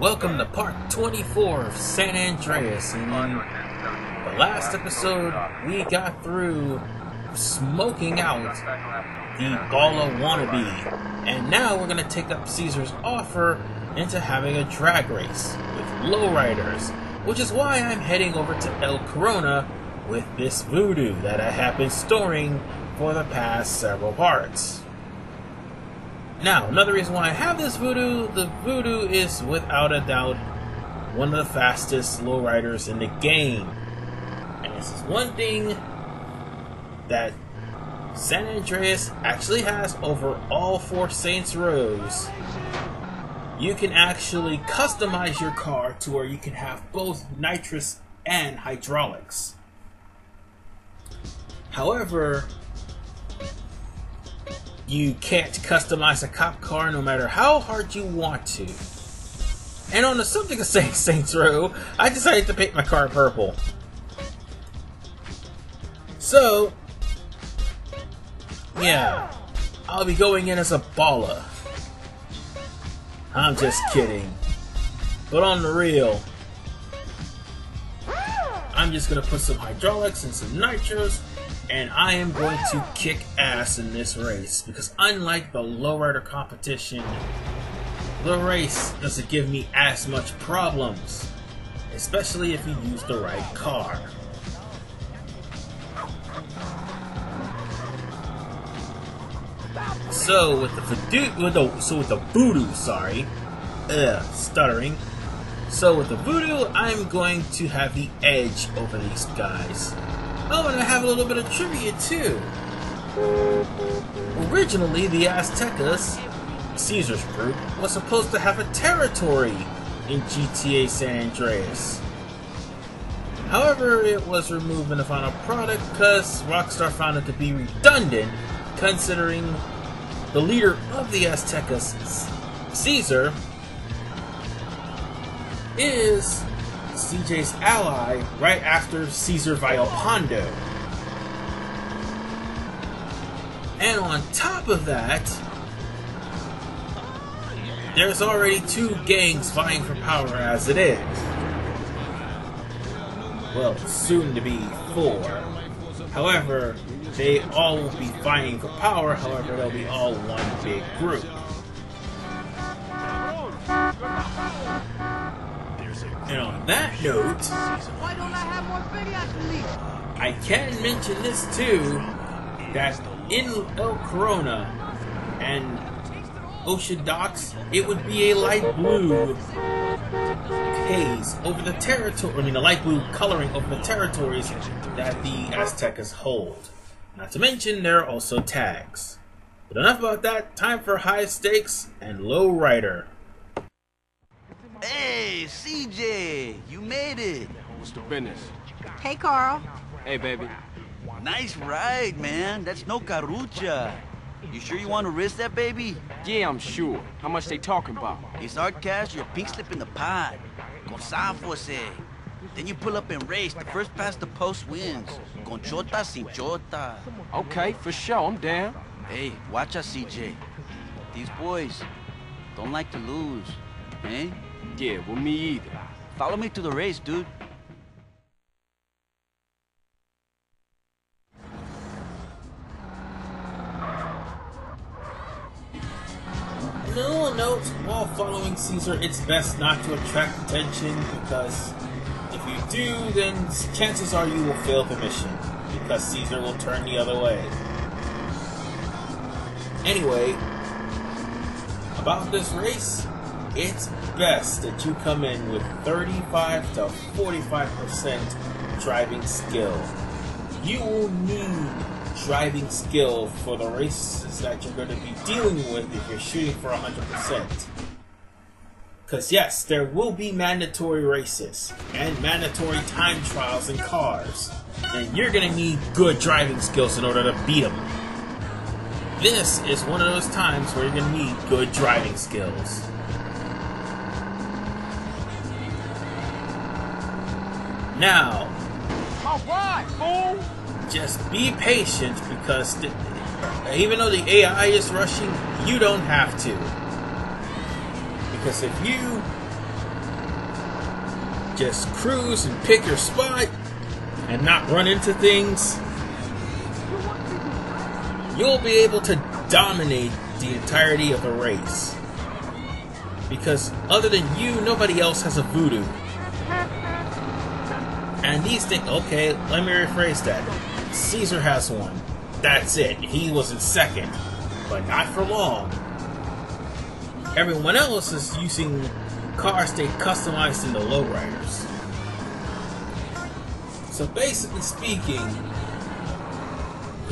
Welcome to part 24 of San Andreas. In the last episode, we got through smoking out the Baller wannabe, and now we're going to take up Cesar's offer into having a drag race with lowriders, which is why I'm heading over to El Corona with this voodoo that I have been storing for the past several parts. Now, another reason why I have this voodoo, the voodoo is without a doubt one of the fastest lowriders in the game. And this is one thing that San Andreas actually has over all 4 Saints Rows. You can actually customize your car to where you can have both nitrous and hydraulics. However, you can't customize a cop car no matter how hard you want to. And on the subject of Saints Row, I decided to paint my car purple. So, yeah, I'll be going in as a baller. I'm just kidding. But on the real, I'm just going to put some hydraulics and some nitros, and I am going to kick ass in this race, because unlike the lowrider competition, the race doesn't give me as much problems, especially if you use the right car. So with the voodoo, stuttering. So with the voodoo, I'm going to have the edge over these guys. Oh, and I have a little bit of trivia too. Originally, the Aztecas, Cesar's group, was supposed to have a territory in GTA San Andreas. However, it was removed in the final product because Rockstar found it to be redundant, considering the leader of the Aztecas, Cesar, is CJ's ally right after Cesar Villalpando. And on top of that, there's already 2 gangs vying for power as it is. Well, soon to be 4. However, they all won't be vying for power, however, they'll be all one big group. And on that note, I can mention this too, that in El Corona and Ocean Docks, it would be a light blue haze over the territory, the light blue coloring over the territories that the Aztecas hold. Not to mention, there are also tags. But enough about that, time for high stakes and lowrider. Hey, CJ, you made it. What's the business? Hey, Carl. Hey, baby. Nice ride, man. That's no carucha. You sure you want to risk that, baby? Yeah, I'm sure. How much they talking about? It's our cash, your pink slip in the pot. Con Sanfose. Then you pull up and race. The first past the post wins. Con chota sin chota. Okay, for sure. I'm down. Hey, watch us, CJ. These boys don't like to lose, eh? Yeah, well, me either. Follow me to the race, dude. Little note, while following Cesar, it's best not to attract attention, because if you do, then chances are you will fail the mission, because Cesar will turn the other way. Anyway, about this race, it's best that you come in with 35 to 45% driving skill. You will need driving skill for the races that you're going to be dealing with if you're shooting for 100%. Because yes, there will be mandatory races and mandatory time trials in cars, and you're going to need good driving skills in order to beat them. This is one of those times where you're going to need good driving skills. Now, Alright, fool! just be patient, because even though the AI is rushing, you don't have to. Because if you just cruise and pick your spot and not run into things, you'll be able to dominate the entirety of the race. Because other than you, nobody else has a voodoo. And these things, okay, let me rephrase that. Cesar has one. That's it. He was in second. But not for long. Everyone else is using cars they customized in the Lowriders. So basically speaking,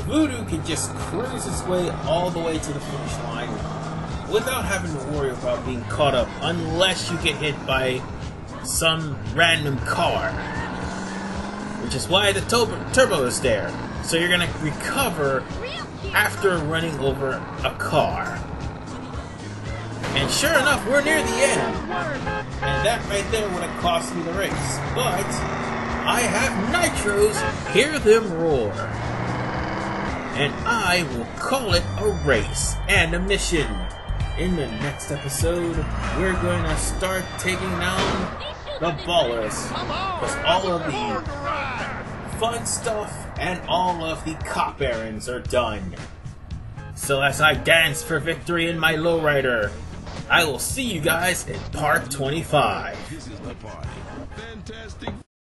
Voodoo can just cruise its way all the way to the finish line without having to worry about being caught up unless you get hit by some random car. Which is why the turbo is there. So you're gonna recover after running over a car. And sure enough, we're near the end. And that right there would have cost me the race. But I have nitros, hear them roar. And I will call it a race and a mission. In the next episode, we're going to start taking down the ballers. Because all of the fun stuff and all of the cop errands are done. So as I dance for victory in my Lowrider, I will see you guys in part 25. This is the party. Fantastic